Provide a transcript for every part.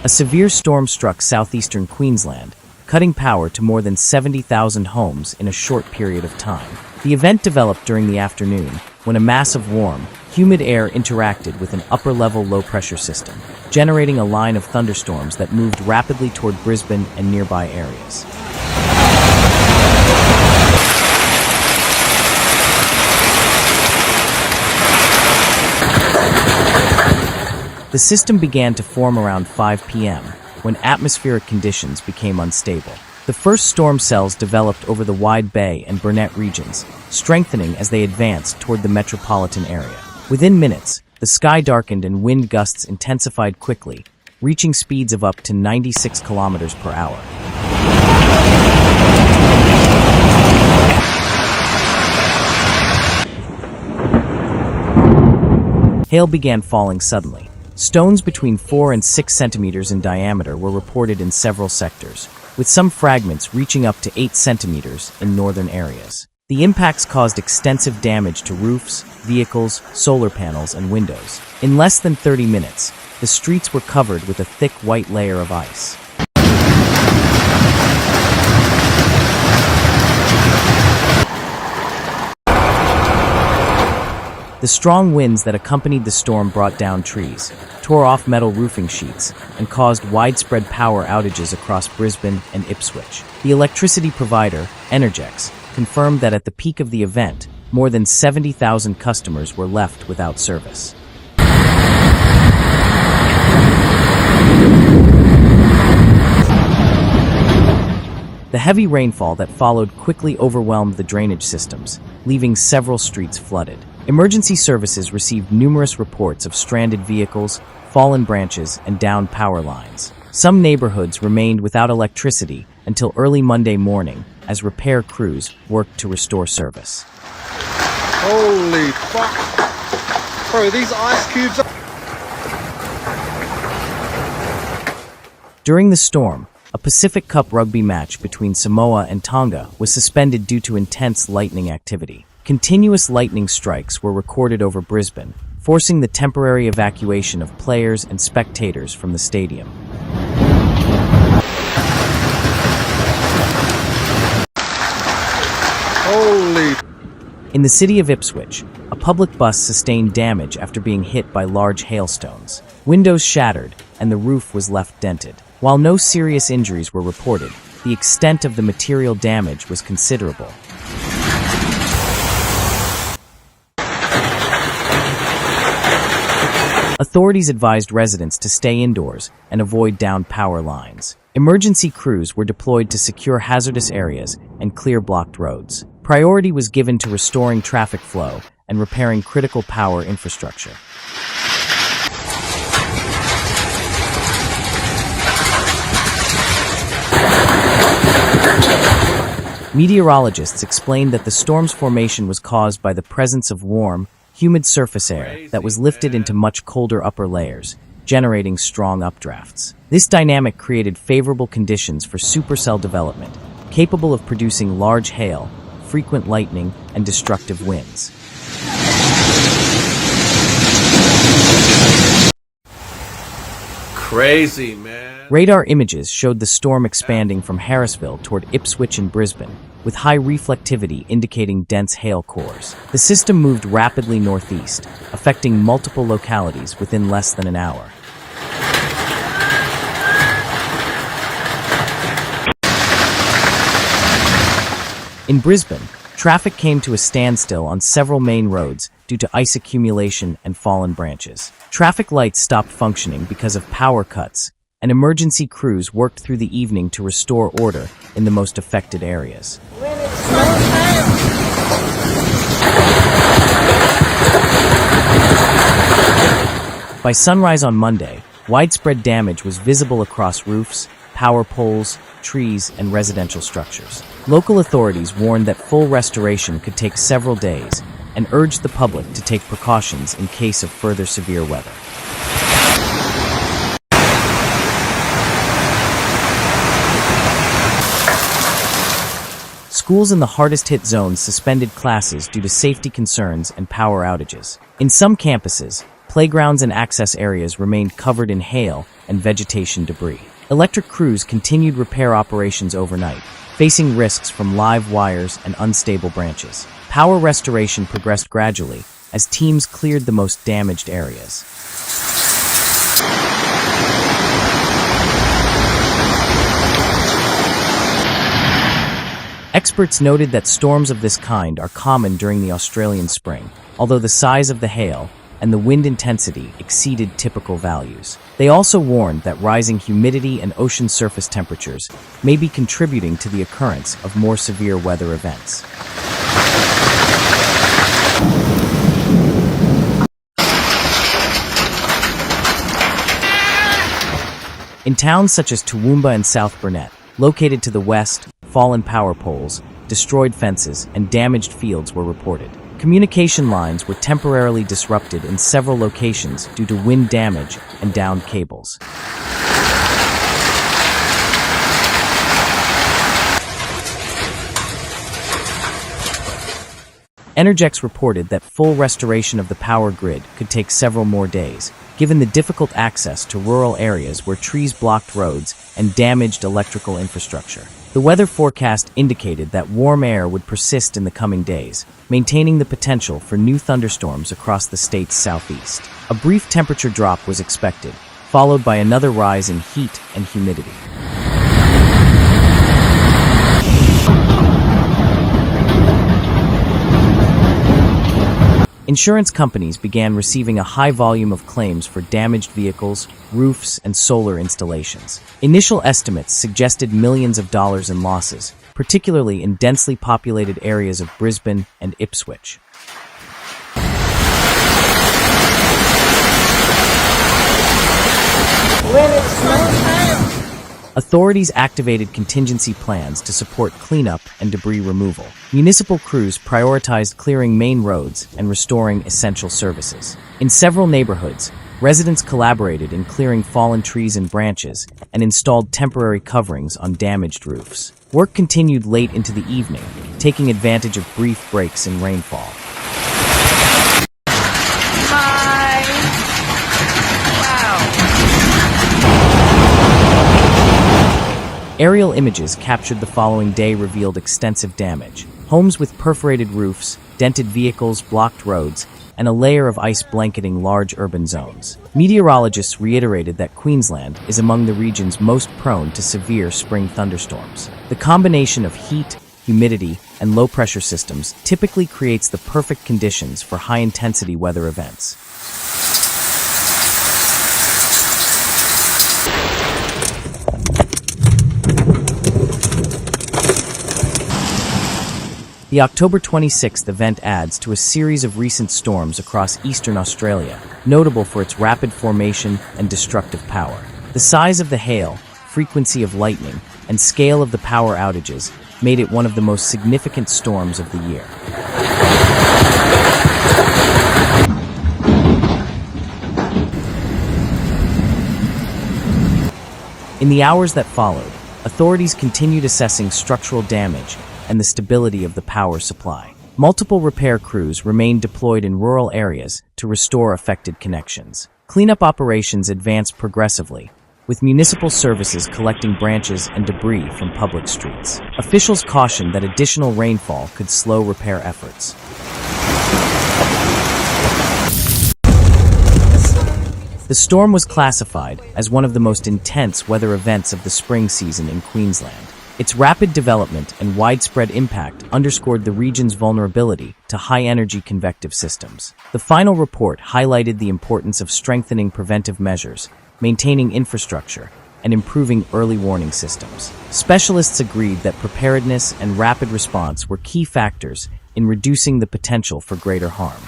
A severe storm struck southeastern Queensland, cutting power to more than 70,000 homes in a short period of time. The event developed during the afternoon when a mass of warm, humid air interacted with an upper-level low-pressure system, generating a line of thunderstorms that moved rapidly toward Brisbane and nearby areas. The system began to form around 5 p.m., when atmospheric conditions became unstable. The first storm cells developed over the Wide Bay and Burnett regions, strengthening as they advanced toward the metropolitan area. Within minutes, the sky darkened and wind gusts intensified quickly, reaching speeds of up to 96 kilometers per hour. Hail began falling suddenly. Stones between 4 and 6 centimeters in diameter were reported in several sectors, with some fragments reaching up to 8 centimeters in northern areas. The impacts caused extensive damage to roofs, vehicles, solar panels, and windows. In less than 30 minutes, the streets were covered with a thick white layer of ice. The strong winds that accompanied the storm brought down trees, tore off metal roofing sheets, and caused widespread power outages across Brisbane and Ipswich. The electricity provider, Energex, confirmed that at the peak of the event, more than 70,000 customers were left without service. The heavy rainfall that followed quickly overwhelmed the drainage systems, leaving several streets flooded. Emergency services received numerous reports of stranded vehicles, fallen branches, and downed power lines. Some neighborhoods remained without electricity until early Monday morning as repair crews worked to restore service. Holy fuck! Bro, these ice cubes are... During the storm, a Pacific Cup rugby match between Samoa and Tonga was suspended due to intense lightning activity. Continuous lightning strikes were recorded over Brisbane, forcing the temporary evacuation of players and spectators from the stadium. Holy... In the city of Ipswich, a public bus sustained damage after being hit by large hailstones. Windows shattered, and the roof was left dented. While no serious injuries were reported, the extent of the material damage was considerable. Authorities advised residents to stay indoors and avoid downed power lines. Emergency crews were deployed to secure hazardous areas and clear blocked roads. Priority was given to restoring traffic flow and repairing critical power infrastructure. Meteorologists explained that the storm's formation was caused by the presence of warm, humid surface air that was lifted into much colder upper layers, generating strong updrafts. This dynamic created favorable conditions for supercell development, capable of producing large hail, frequent lightning, and destructive winds. Crazy, man. Radar images showed the storm expanding from Harrisville toward Ipswich and Brisbane, with high reflectivity indicating dense hail cores. The system moved rapidly northeast, affecting multiple localities within less than an hour. In Brisbane, traffic came to a standstill on several main roads due to ice accumulation and fallen branches. Traffic lights stopped functioning because of power cuts, and emergency crews worked through the evening to restore order in the most affected areas. By sunrise on Monday, widespread damage was visible across roofs, power poles, trees, and residential structures. Local authorities warned that full restoration could take several days and urged the public to take precautions in case of further severe weather. Schools in the hardest-hit zones suspended classes due to safety concerns and power outages. In some campuses, playgrounds and access areas remained covered in hail and vegetation debris. Electric crews continued repair operations overnight, facing risks from live wires and unstable branches. Power restoration progressed gradually as teams cleared the most damaged areas. Experts noted that storms of this kind are common during the Australian spring, although the size of the hail and the wind intensity exceeded typical values. They also warned that rising humidity and ocean surface temperatures may be contributing to the occurrence of more severe weather events. In towns such as Toowoomba and South Burnett, located to the west, fallen power poles, destroyed fences, and damaged fields were reported. Communication lines were temporarily disrupted in several locations due to wind damage and downed cables. Energex reported that full restoration of the power grid could take several more days, given the difficult access to rural areas where trees blocked roads and damaged electrical infrastructure. The weather forecast indicated that warm air would persist in the coming days, maintaining the potential for new thunderstorms across the state's southeast. A brief temperature drop was expected, followed by another rise in heat and humidity. Insurance companies began receiving a high volume of claims for damaged vehicles, roofs, and solar installations. Initial estimates suggested millions of dollars in losses, particularly in densely populated areas of Brisbane and Ipswich. Authorities activated contingency plans to support cleanup and debris removal. Municipal crews prioritized clearing main roads and restoring essential services. In several neighborhoods, residents collaborated in clearing fallen trees and branches and installed temporary coverings on damaged roofs. Work continued late into the evening, taking advantage of brief breaks in rainfall. Aerial images captured the following day revealed extensive damage. Homes with perforated roofs, dented vehicles, blocked roads, and a layer of ice blanketing large urban zones. Meteorologists reiterated that Queensland is among the regions most prone to severe spring thunderstorms. The combination of heat, humidity, and low-pressure systems typically creates the perfect conditions for high-intensity weather events. The October 26th event adds to a series of recent storms across eastern Australia, notable for its rapid formation and destructive power. The size of the hail, frequency of lightning, and scale of the power outages made it one of the most significant storms of the year. In the hours that followed, authorities continued assessing structural damage and the stability of the power supply. Multiple repair crews remained deployed in rural areas to restore affected connections. Cleanup operations advanced progressively, with municipal services collecting branches and debris from public streets. Officials cautioned that additional rainfall could slow repair efforts. The storm was classified as one of the most intense weather events of the spring season in Queensland. Its rapid development and widespread impact underscored the region's vulnerability to high-energy convective systems. The final report highlighted the importance of strengthening preventive measures, maintaining infrastructure, and improving early warning systems. Specialists agreed that preparedness and rapid response were key factors in reducing the potential for greater harm.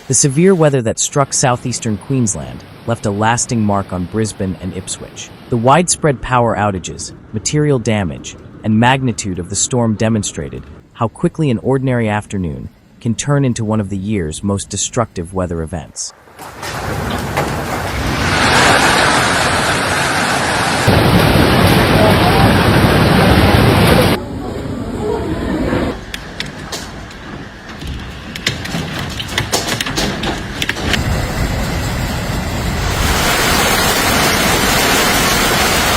The severe weather that struck southeastern Queensland left a lasting mark on Brisbane and Ipswich. The widespread power outages, material damage, and magnitude of the storm demonstrated how quickly an ordinary afternoon can turn into one of the year's most destructive weather events.